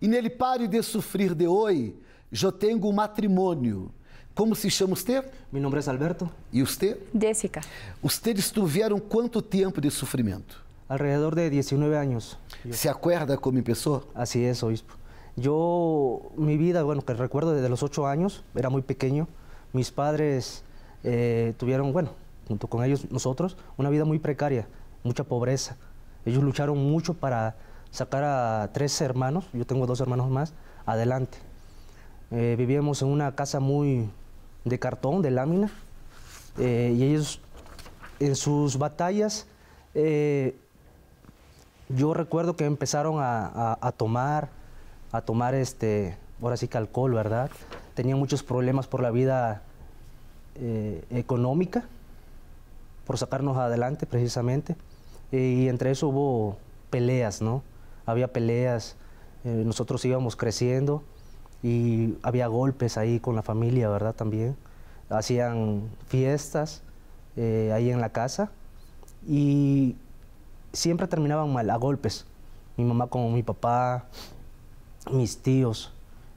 E nele pare de sofrer de hoje, eu tenho um matrimônio. Como se chama você? Mi nombre es Alberto. E você? Jessica. Ustedes tiveram quanto tempo de sofrimento? Alrededor de 19 años. Se acuerda como empezó? Así es, obispo. Yo, mi vida, bueno, que recuerdo desde los 8 años, era muy pequeño. Mis padres tuvieron, bueno, junto con ellos, nosotros, una vida muy precaria, mucha pobreza. Ellos lucharon mucho para sacar a 3 hermanos, yo tengo 2 hermanos más, adelante. Vivíamos en una casa muy de cartón, de lámina, y ellos en sus batallas, yo recuerdo que empezaron a tomar ahora sí que alcohol, ¿verdad? Tenían muchos problemas por la vida económica, por sacarnos adelante precisamente, y entre eso hubo peleas, ¿no? Había peleas, nosotros íbamos creciendo y había golpes ahí con la familia, ¿verdad? También hacían fiestas ahí en la casa y siempre terminaban mal, a golpes, mi mamá con mi papá, mis tíos,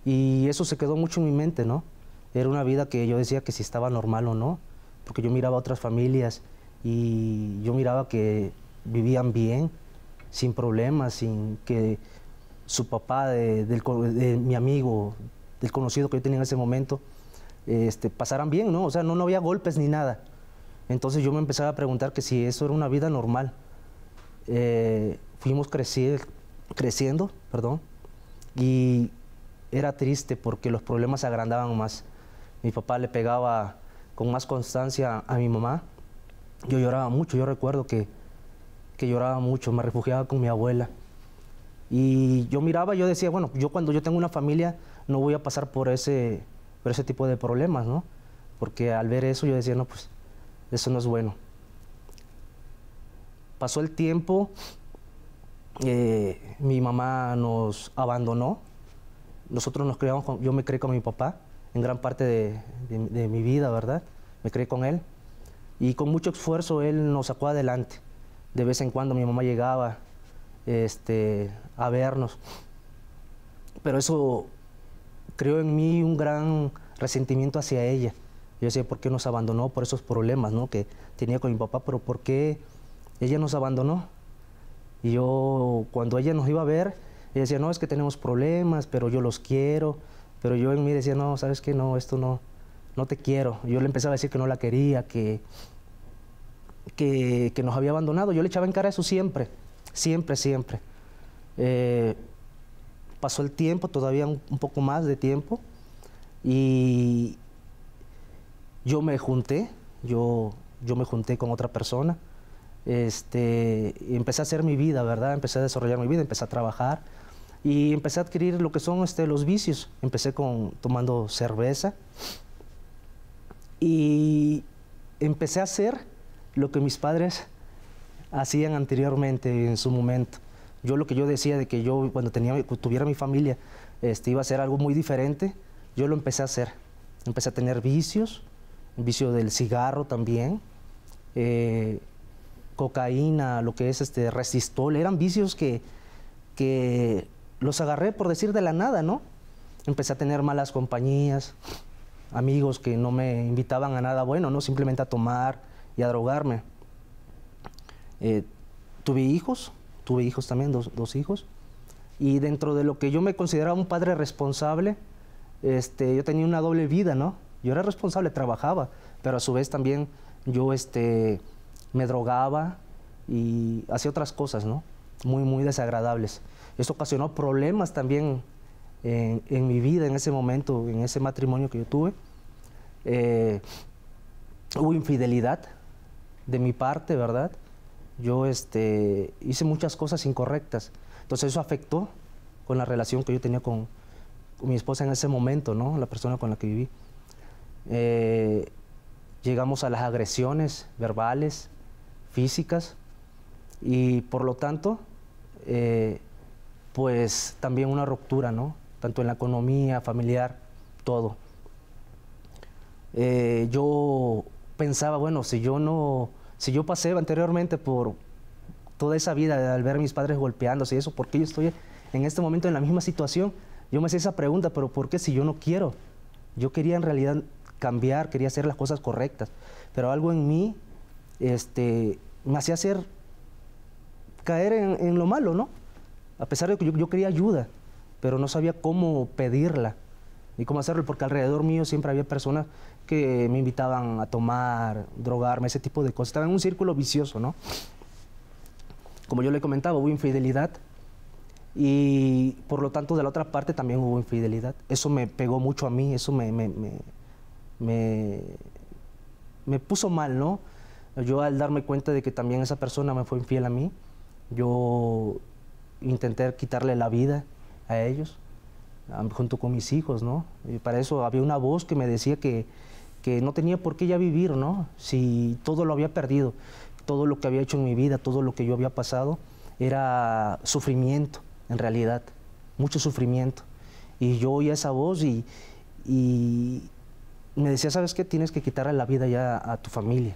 y eso se quedó mucho en mi mente, ¿no? Era una vida que yo decía que si estaba normal o no, porque yo miraba a otras familias y yo miraba que vivían bien, sin problemas, sin que su papá, de mi amigo, del conocido que yo tenía en ese momento, pasaran bien, ¿no? O sea, no había golpes ni nada. Entonces yo me empezaba a preguntar que si eso era una vida normal. Fuimos creciendo, perdón, y era triste porque los problemas se agrandaban más. Mi papá le pegaba con más constancia a mi mamá. Yo lloraba mucho, yo recuerdo que lloraba mucho, me refugiaba con mi abuela. Y yo miraba, yo decía, bueno, yo cuando yo tengo una familia no voy a pasar por ese tipo de problemas, ¿no? Porque al ver eso yo decía, no, pues eso no es bueno. Pasó el tiempo, mi mamá nos abandonó, nosotros nos criamos, yo me crié con mi papá en gran parte de mi vida, ¿verdad? Me crié con él y con mucho esfuerzo él nos sacó adelante. De vez en cuando mi mamá llegaba a vernos, pero eso creó en mí un gran resentimiento hacia ella. Yo decía, ¿por qué nos abandonó? Por esos problemas, ¿no?, que tenía con mi papá, pero ¿por qué ella nos abandonó? Y yo, cuando ella nos iba a ver, ella decía, no, es que tenemos problemas, pero yo los quiero. Pero yo en mí decía, no, ¿sabes qué? No, esto no te quiero. Yo le empezaba a decir que no la quería, que nos había abandonado. Yo le echaba en cara eso siempre, siempre. Pasó el tiempo, todavía un poco más de tiempo, y yo me junté con otra persona. Empecé a hacer mi vida, ¿verdad? Empecé a desarrollar mi vida, empecé a trabajar y empecé a adquirir lo que son los vicios. Empecé tomando cerveza y empecé a hacer lo que mis padres hacían anteriormente en su momento. Lo que yo decía de que yo cuando tuviera mi familia iba a hacer algo muy diferente, yo lo empecé a hacer. Empecé a tener vicios, el vicio del cigarro también, cocaína, lo que es resistol, eran vicios que los agarré por decir de la nada, ¿no? Empecé a tener malas compañías, amigos que no me invitaban a nada bueno, ¿no? Simplemente a tomar y a drogarme. Tuve hijos también, dos hijos, y dentro de lo que yo me consideraba un padre responsable, yo tenía una doble vida, ¿no? Yo era responsable, trabajaba, pero a su vez también yo me drogaba y hacía otras cosas, ¿no? Muy desagradables. Esto ocasionó problemas también en mi vida en ese momento, en ese matrimonio que yo tuve. Hubo infidelidad de mi parte, ¿verdad? Yo hice muchas cosas incorrectas. Entonces eso afectó con la relación que yo tenía con mi esposa en ese momento, ¿no? La persona con la que viví. Llegamos a las agresiones verbales, físicas, y por lo tanto, pues también una ruptura, ¿no? Tanto en la economía, familiar, todo. Yo pensaba, bueno, si yo pasé anteriormente por toda esa vida al ver a mis padres golpeándose y eso, ¿por qué yo estoy en este momento en la misma situación, yo me hacía esa pregunta, pero ¿por qué si yo no quiero? Yo quería en realidad cambiar, quería hacer las cosas correctas, pero algo en mí me hacía caer en lo malo, ¿no? A pesar de que yo quería ayuda, pero no sabía cómo pedirla y cómo hacerlo, porque alrededor mío siempre había personas que me invitaban a tomar, drogarme, ese tipo de cosas. Estaba en un círculo vicioso, ¿no? Como yo le comentaba, hubo infidelidad y por lo tanto de la otra parte también hubo infidelidad. Eso me pegó mucho a mí, eso me puso mal, ¿no? Yo al darme cuenta de que también esa persona me fue infiel a mí, yo intenté quitarle la vida a ellos, junto con mis hijos, ¿no? Y para eso había una voz que me decía que no tenía por qué ya vivir, ¿no? Si todo lo había perdido, todo lo que había hecho en mi vida, todo lo que yo había pasado, era sufrimiento, en realidad, mucho sufrimiento. Y yo oía esa voz y me decía, ¿sabes qué? Tienes que quitarle la vida ya a tu familia.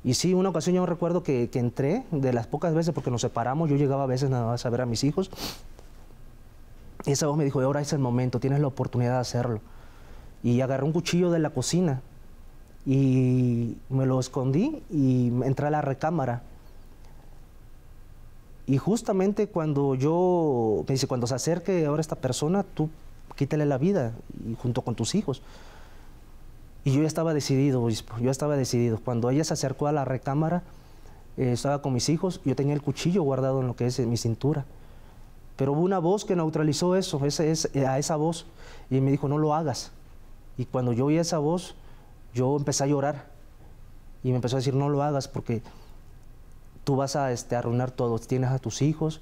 Y sí, una ocasión yo recuerdo que entré, de las pocas veces, porque nos separamos, yo llegaba a veces nada más a ver a mis hijos, y esa voz me dijo, ahora es el momento, tienes la oportunidad de hacerlo. Y agarré un cuchillo de la cocina y me lo escondí y entré a la recámara. Y justamente cuando me dice, cuando se acerque ahora esta persona, tú quítale la vida, y junto con tus hijos. Y yo ya estaba decidido, obispo, yo estaba decidido. Cuando ella se acercó a la recámara, estaba con mis hijos, yo tenía el cuchillo guardado en lo que es mi cintura. Pero hubo una voz que neutralizó eso, a esa voz, y me dijo, no lo hagas. Y cuando yo oí esa voz, yo empecé a llorar. Y me empezó a decir, no lo hagas porque tú vas a arruinar todo. Tienes a tus hijos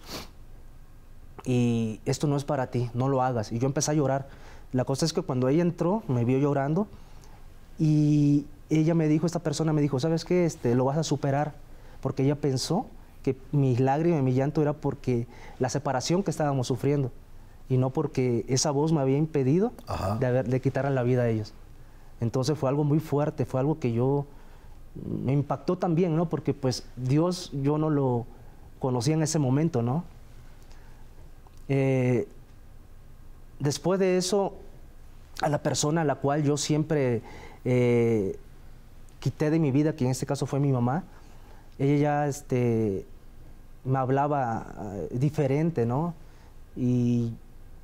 y esto no es para ti, no lo hagas. Y yo empecé a llorar. La cosa es que cuando ella entró, me vio llorando y ella me dijo, esta persona me dijo, ¿sabes qué? Lo vas a superar. Porque ella pensó que mis lágrimas, mi llanto era porque la separación que estábamos sufriendo y no porque esa voz me había impedido de quitarle la vida a ellos. Entonces fue algo muy fuerte, fue algo que me impactó también, ¿no? Porque pues Dios yo no lo conocía en ese momento, ¿no? Después de eso, a la persona a la cual yo siempre quité de mi vida, que en este caso fue mi mamá, ella ya me hablaba diferente, ¿no? Y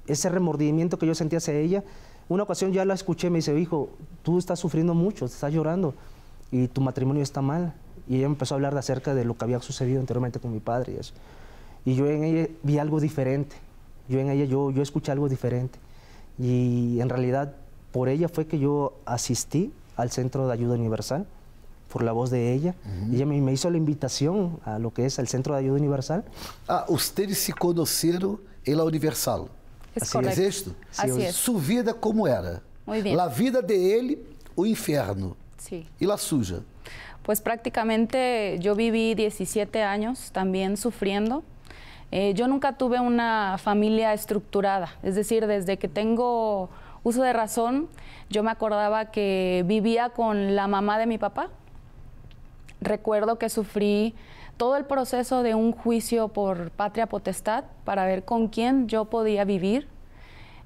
ese remordimiento que yo sentía hacia ella, una ocasión ya la escuché, me dice, hijo, tú estás sufriendo mucho, estás llorando y tu matrimonio está mal. Y ella empezó a hablar acerca de lo que había sucedido anteriormente con mi padre y eso. Y yo en ella vi algo diferente, yo escuché algo diferente. Y en realidad por ella fue que yo asistí al Centro de Ayuda Universal, por la voz de ella. Ella me hizo la invitación a lo que es el Centro de Ayuda Universal. Ah, ustedes se conheceram em la Universal. Es esto? Así es. Su vida como era? Muy bien. La vida de él, o infierno. Sí. ¿Y la suya? Pues prácticamente yo viví 17 años también sufriendo. Yo nunca tuve una familia estructurada, es decir, desde que tengo uso de razón, yo me acordaba que vivía con la mamá de mi papá. Recuerdo que sufrí todo el proceso de un juicio por patria potestad para ver con quién yo podía vivir.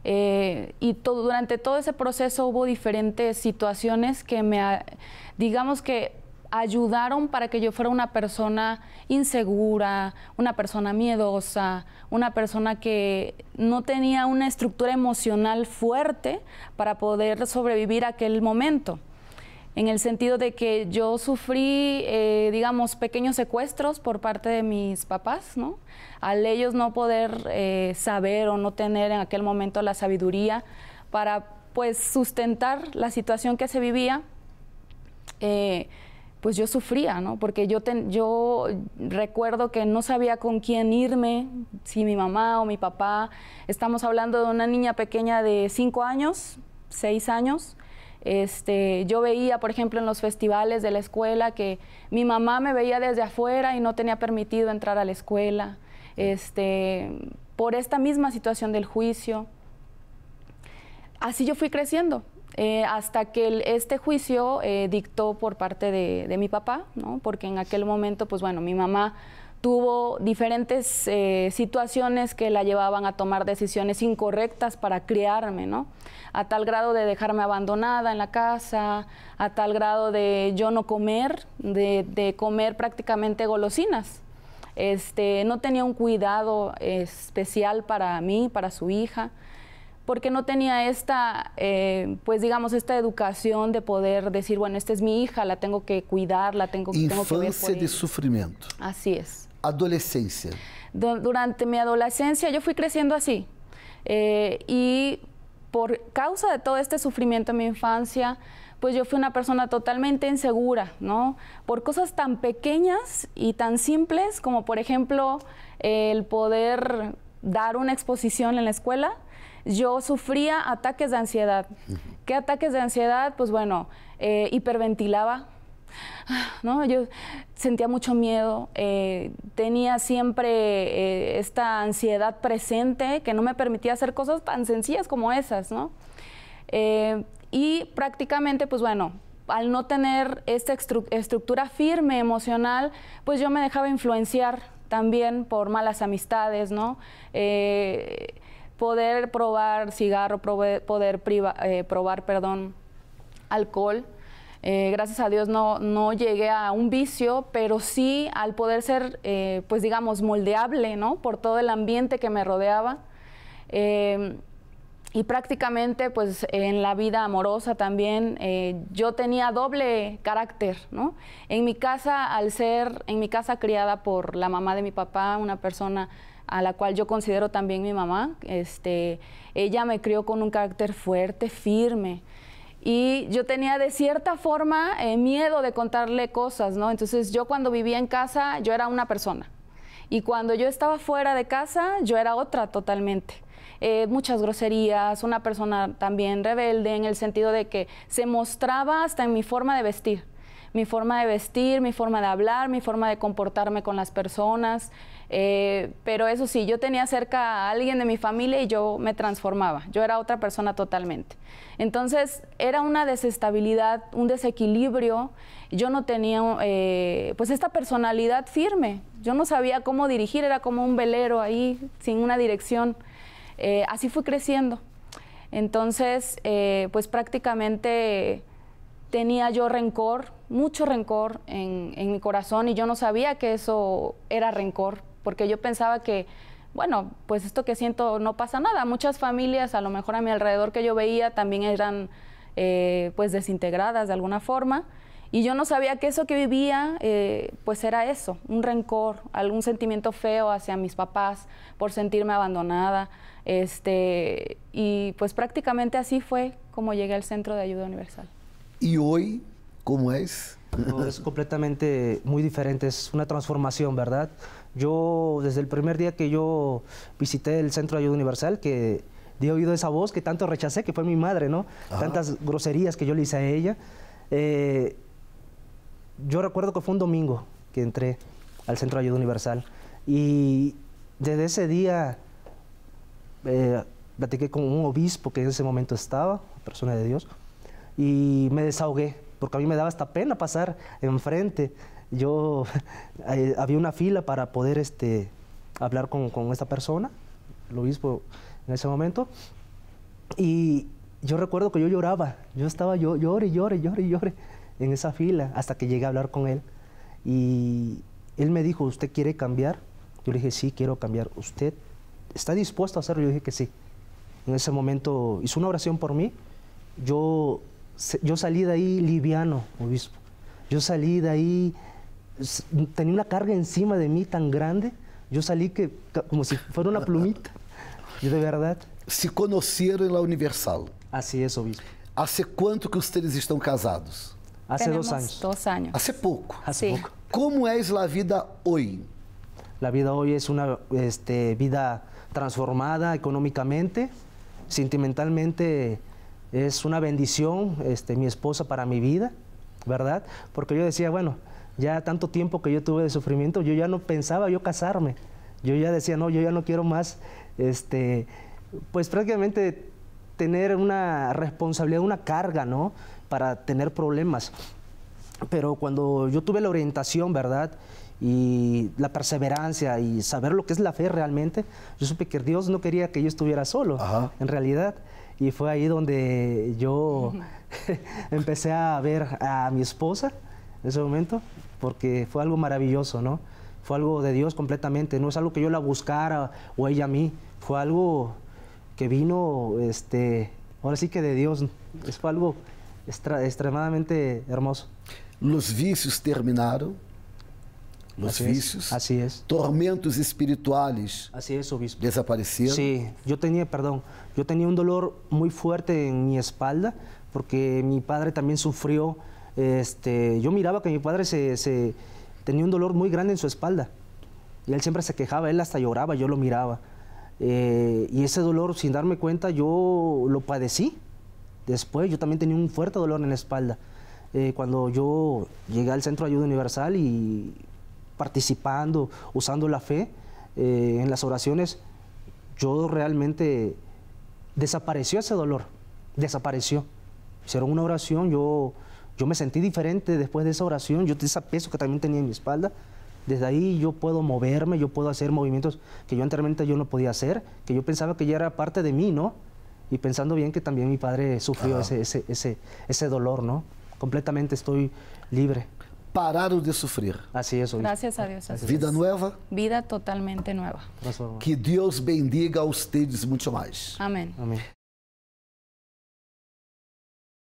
Y durante todo ese proceso hubo diferentes situaciones que digamos que ayudaron para que yo fuera una persona insegura, una persona miedosa, una persona que no tenía una estructura emocional fuerte para poder sobrevivir a aquel momento. En el sentido de que yo sufrí, digamos, pequeños secuestros por parte de mis papás, ¿no? Al ellos no poder saber o no tener en aquel momento la sabiduría para, pues, sustentar la situación que se vivía, pues yo sufría, ¿no? Porque yo recuerdo que no sabía con quién irme, si mi mamá o mi papá. Estamos hablando de una niña pequeña de 5 años, 6 años. Yo veía, por ejemplo, en los festivales de la escuela que mi mamá me veía desde afuera y no tenía permitido entrar a la escuela, por esta misma situación del juicio. Así yo fui creciendo, hasta que este juicio dictó por parte de mi papá, ¿no? Porque en aquel momento, pues bueno, mi mamá tuvo diferentes situaciones que la llevaban a tomar decisiones incorrectas para criarme, ¿no? A tal grado de dejarme abandonada en la casa, a tal grado de yo no comer, de comer prácticamente golosinas. No tenía un cuidado especial para mí, para su hija, porque no tenía esta, pues digamos, esta educación de poder decir, bueno, esta es mi hija, la tengo que cuidar, tengo que ver por Infância de ella. sufrimiento. Así es. Adolescência. Durante mi adolescencia yo fui creciendo así. Y por causa de todo este sufrimiento en mi infancia, pues yo fui una persona totalmente insegura, ¿no? Por cosas tan pequeñas y tan simples como, por ejemplo, el poder dar una exposición en la escuela, yo sufría ataques de ansiedad. ¿Qué ataques de ansiedad? Pues bueno, hiperventilaba, ¿no? Yo sentía mucho miedo, tenía siempre esta ansiedad presente que no me permitía hacer cosas tan sencillas como esas, ¿no? Y prácticamente, pues bueno, al no tener esta estructura firme emocional, pues yo me dejaba influenciar también por malas amistades, ¿no? Poder probar cigarro, poder probar, perdón, alcohol. Gracias a Dios no llegué a un vicio, pero sí al poder ser, pues digamos, moldeable, ¿no? Por todo el ambiente que me rodeaba. Y prácticamente, pues en la vida amorosa también, yo tenía doble carácter, ¿no? En mi casa, al ser, en mi casa criada por la mamá de mi papá, una persona a la cual yo considero también mi mamá, ella me crió con un carácter fuerte, firme. Y yo tenía de cierta forma miedo de contarle cosas, ¿no? Entonces yo cuando vivía en casa, yo era una persona. Y cuando yo estaba fuera de casa, yo era otra totalmente. Muchas groserías, una persona también rebelde en el sentido de que se mostraba hasta en mi forma de vestir. Mi forma de vestir, mi forma de hablar, mi forma de comportarme con las personas. Pero eso sí, yo tenía cerca a alguien de mi familia y yo me transformaba. Yo era otra persona totalmente. Entonces, era una desestabilidad, un desequilibrio. Yo no tenía pues esta personalidad firme. Yo no sabía cómo dirigir, era como un velero ahí, sin una dirección. Así fui creciendo. Entonces, pues prácticamente tenía yo rencor, mucho rencor en mi corazón, y yo no sabía que eso era rencor, porque yo pensaba que, bueno, pues esto que siento no pasa nada. Muchas familias, a lo mejor a mi alrededor que yo veía, también eran pues desintegradas de alguna forma, y yo no sabía que eso que vivía, pues era eso, un rencor, algún sentimiento feo hacia mis papás por sentirme abandonada. Y pues prácticamente así fue como llegué al Centro de Ayuda Universal. ¿Y hoy cómo es? No, es completamente muy diferente, es una transformación, ¿verdad? Yo, desde el primer día que yo visité el Centro de Ayuda Universal, que di oído a esa voz que tanto rechacé, que fue mi madre, ¿no? Ajá. Tantas groserías que yo le hice a ella. Yo recuerdo que fue un domingo que entré al Centro de Ayuda Universal, y desde ese día platiqué con un obispo que en ese momento estaba, persona de Dios, y me desahogué, porque a mí me daba hasta pena pasar enfrente. Yo, había una fila para poder hablar con esta persona, el obispo en ese momento, y yo recuerdo que yo lloraba, yo estaba llore en esa fila hasta que llegué a hablar con él, y él me dijo, ¿usted quiere cambiar? Yo le dije, sí, quiero cambiar. ¿Usted está dispuesto a hacerlo? Yo dije que sí. En ese momento hizo una oración por mí. Yo salí de ahí liviano, obispo. Yo salí de ahí, tenía una carga encima de mí tan grande. Yo salí como si fuera una plumita. Yo de verdad. Se conocieron en la Universal. Así es, obispo. ¿Hace cuánto que ustedes están casados? Hace Tenemos 2 años. 2 años. Hace poco. Hace Sí. poco. ¿Cómo es la vida hoy? La vida hoy es una vida transformada económicamente, sentimentalmente es una bendición, mi esposa para mi vida, ¿verdad? Porque yo decía, bueno, ya tanto tiempo que yo tuve de sufrimiento, yo ya no pensaba yo casarme. Yo ya decía, no, yo ya no quiero más, pues prácticamente tener una responsabilidad, una carga, ¿no? Para tener problemas. Pero cuando yo tuve la orientación, ¿verdad? y la perseverancia y saber lo que es la fe realmente, yo supe que Dios no quería que yo estuviera solo, en realidad. Y fue ahí donde yo empecé a ver a mi esposa en ese momento, porque fue algo maravilloso, ¿no? Fue algo de Dios completamente, no es algo que yo la buscara o ella a mí, fue algo que vino, ahora sí que de Dios, fue algo extremadamente hermoso. Los vicios terminaron. Los vicios. Así es. Tormentos espirituales. Así es, obispo. Desaparecieron. Sí, yo tenía un dolor muy fuerte en mi espalda, porque mi padre también sufrió, yo miraba que mi padre tenía un dolor muy grande en su espalda, y él siempre se quejaba, él hasta lloraba, yo lo miraba, y ese dolor, sin darme cuenta, yo lo padecí. Después yo también tenía un fuerte dolor en la espalda. Cuando yo llegué al Centro de Ayuda Universal y participando, usando la fe en las oraciones, yo realmente desapareció ese dolor, desapareció. Hicieron una oración, yo me sentí diferente después de esa oración, yo ese peso que también tenía en mi espalda, desde ahí yo puedo moverme, yo puedo hacer movimientos que yo anteriormente yo no podía hacer, que yo pensaba que ya era parte de mí, ¿no? Y pensando bien que también mi padre sufrió ese dolor, ¿no? Completamente estoy libre. Pararon de sufrir. Así es, obispo. Gracias a Dios. Así Vida es. nueva. Vida totalmente nueva. Que Deus bendiga a ustedes muito mais. Amén. Amén.